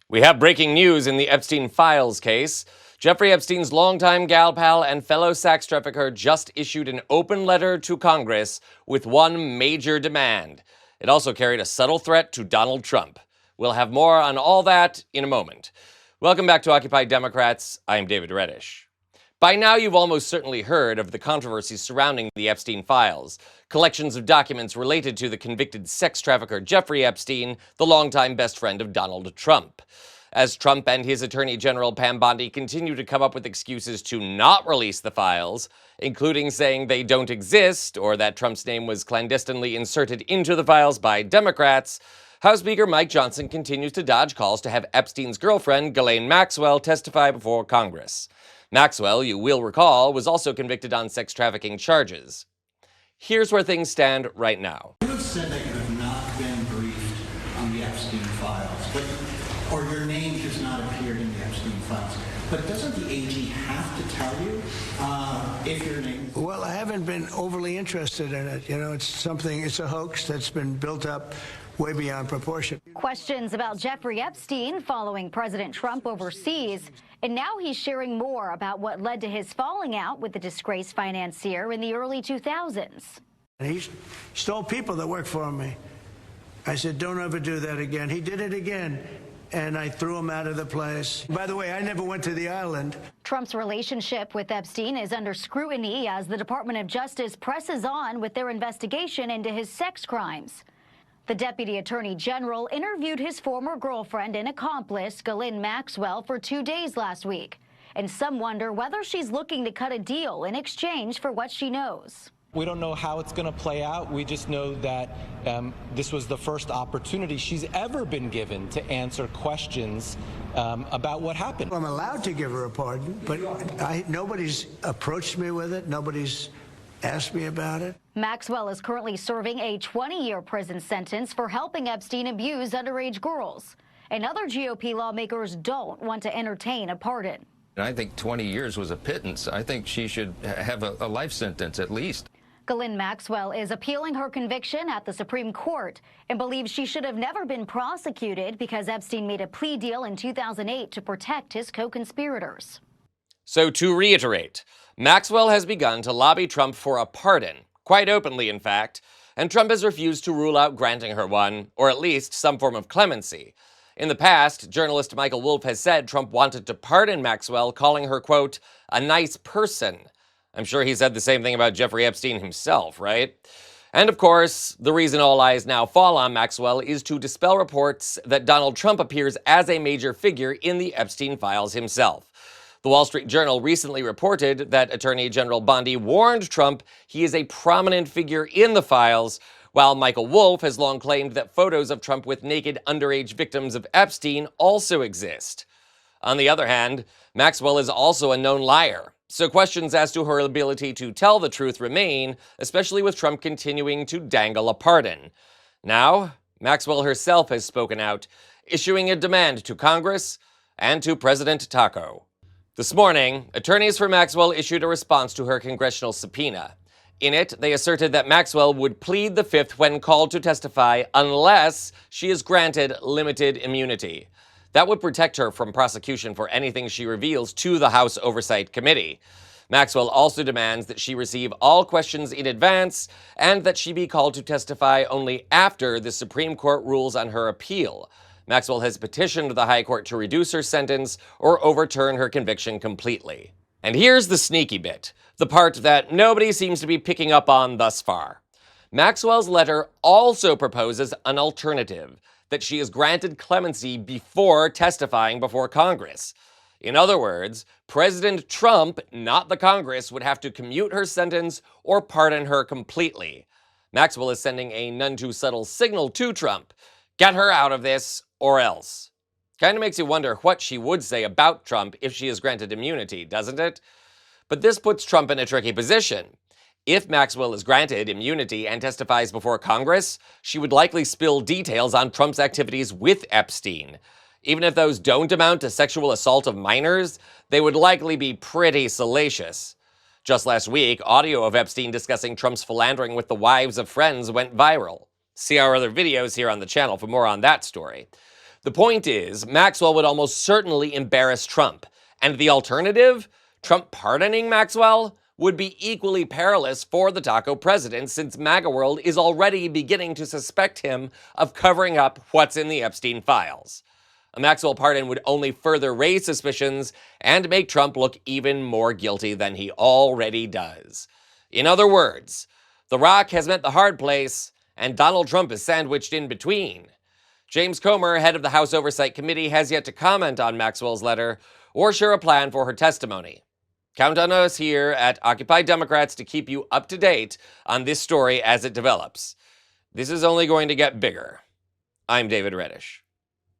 We have breaking news in the Epstein files case. Jeffrey Epstein's longtime gal pal and fellow sex trafficker just issued an open letter to Congress with one major demand. It also carried a subtle threat to Donald Trump. We'll have more on all that in a moment. Welcome back to Occupy Democrats. I'm David Reddish. By now, you've almost certainly heard of the controversy surrounding the Epstein files, collections of documents related to the convicted sex trafficker Jeffrey Epstein, the longtime best friend of Donald Trump. As Trump and his Attorney General Pam Bondi continue to come up with excuses to not release the files, including saying they don't exist or that Trump's name was clandestinely inserted into the files by Democrats, House Speaker Mike Johnson continues to dodge calls to have Epstein's girlfriend, Gislaine Maxwell, testify before Congress. Maxwell, you will recall, was also convicted on sex trafficking charges. Here's where things stand right now. You have said that you have not been briefed on the Epstein files, or your name has not appeared in the Epstein files. But doesn't the AG have to tell you if your name... Well, I haven't been overly interested in it. You know, it's a hoax that's been built up way beyond proportion. Questions about Jeffrey Epstein following President Trump overseas, and now he's sharing more about what led to his falling out with the disgraced financier in the early 2000s. And he stole people that worked for me. I said, don't ever do that again. He did it again, and I threw him out of the place. By the way, I never went to the island. Trump's relationship with Epstein is under scrutiny as the Department of Justice presses on with their investigation into his sex crimes. The Deputy Attorney General interviewed his former girlfriend and accomplice, Gislaine Maxwell, for 2 days last week. And some wonder whether she's looking to cut a deal in exchange for what she knows. We don't know how it's going to play out. We just know that this was the first opportunity she's ever been given to answer questions about what happened. I'm allowed to give her a pardon, but nobody's approached me with it. Nobody's asked me about it. Maxwell is currently serving a 20-year prison sentence for helping Epstein abuse underage girls. And other GOP lawmakers don't want to entertain a pardon. I think 20 years was a pittance. I think she should have a life sentence at least. Gislaine Maxwell is appealing her conviction at the Supreme Court and believes she should have never been prosecuted because Epstein made a plea deal in 2008 to protect his co-conspirators. So to reiterate, Maxwell has begun to lobby Trump for a pardon, quite openly in fact, and Trump has refused to rule out granting her one, or at least some form of clemency. In the past, journalist Michael Wolff has said Trump wanted to pardon Maxwell, calling her, quote, a nice person. I'm sure he said the same thing about Jeffrey Epstein himself, right? And of course, the reason all eyes now fall on Maxwell is to dispel reports that Donald Trump appears as a major figure in the Epstein files himself. The Wall Street Journal recently reported that Attorney General Bondi warned Trump he is a prominent figure in the files, while Michael Wolff has long claimed that photos of Trump with naked underage victims of Epstein also exist. On the other hand, Maxwell is also a known liar, so questions as to her ability to tell the truth remain, especially with Trump continuing to dangle a pardon. Now, Maxwell herself has spoken out, issuing a demand to Congress and to President Taco. This morning, attorneys for Maxwell issued a response to her congressional subpoena. In it, they asserted that Maxwell would plead the Fifth when called to testify unless she is granted limited immunity. That would protect her from prosecution for anything she reveals to the House Oversight Committee. Maxwell also demands that she receive all questions in advance and that she be called to testify only after the Supreme Court rules on her appeal. Maxwell has petitioned the High Court to reduce her sentence or overturn her conviction completely. And here's the sneaky bit, the part that nobody seems to be picking up on thus far. Maxwell's letter also proposes an alternative, that she is granted clemency before testifying before Congress. In other words, President Trump, not the Congress, would have to commute her sentence or pardon her completely. Maxwell is sending a none too subtle signal to Trump. Get her out of this, or else. Kind of makes you wonder what she would say about Trump if she is granted immunity, doesn't it? But this puts Trump in a tricky position. If Maxwell is granted immunity and testifies before Congress, she would likely spill details on Trump's activities with Epstein. Even if those don't amount to sexual assault of minors, they would likely be pretty salacious. Just last week, audio of Epstein discussing Trump's philandering with the wives of friends went viral. See our other videos here on the channel for more on that story. The point is, Maxwell would almost certainly embarrass Trump, and the alternative, Trump pardoning Maxwell, would be equally perilous for the taco president, since MAGA world is already beginning to suspect him of covering up what's in the Epstein files. A Maxwell pardon would only further raise suspicions and make Trump look even more guilty than he already does. In other words, The Rock has met the hard place, and Donald Trump is sandwiched in between. James Comer, head of the House Oversight Committee, has yet to comment on Maxwell's letter or share a plan for her testimony. Count on us here at Occupy Democrats to keep you up to date on this story as it develops. This is only going to get bigger. I'm David Reddish.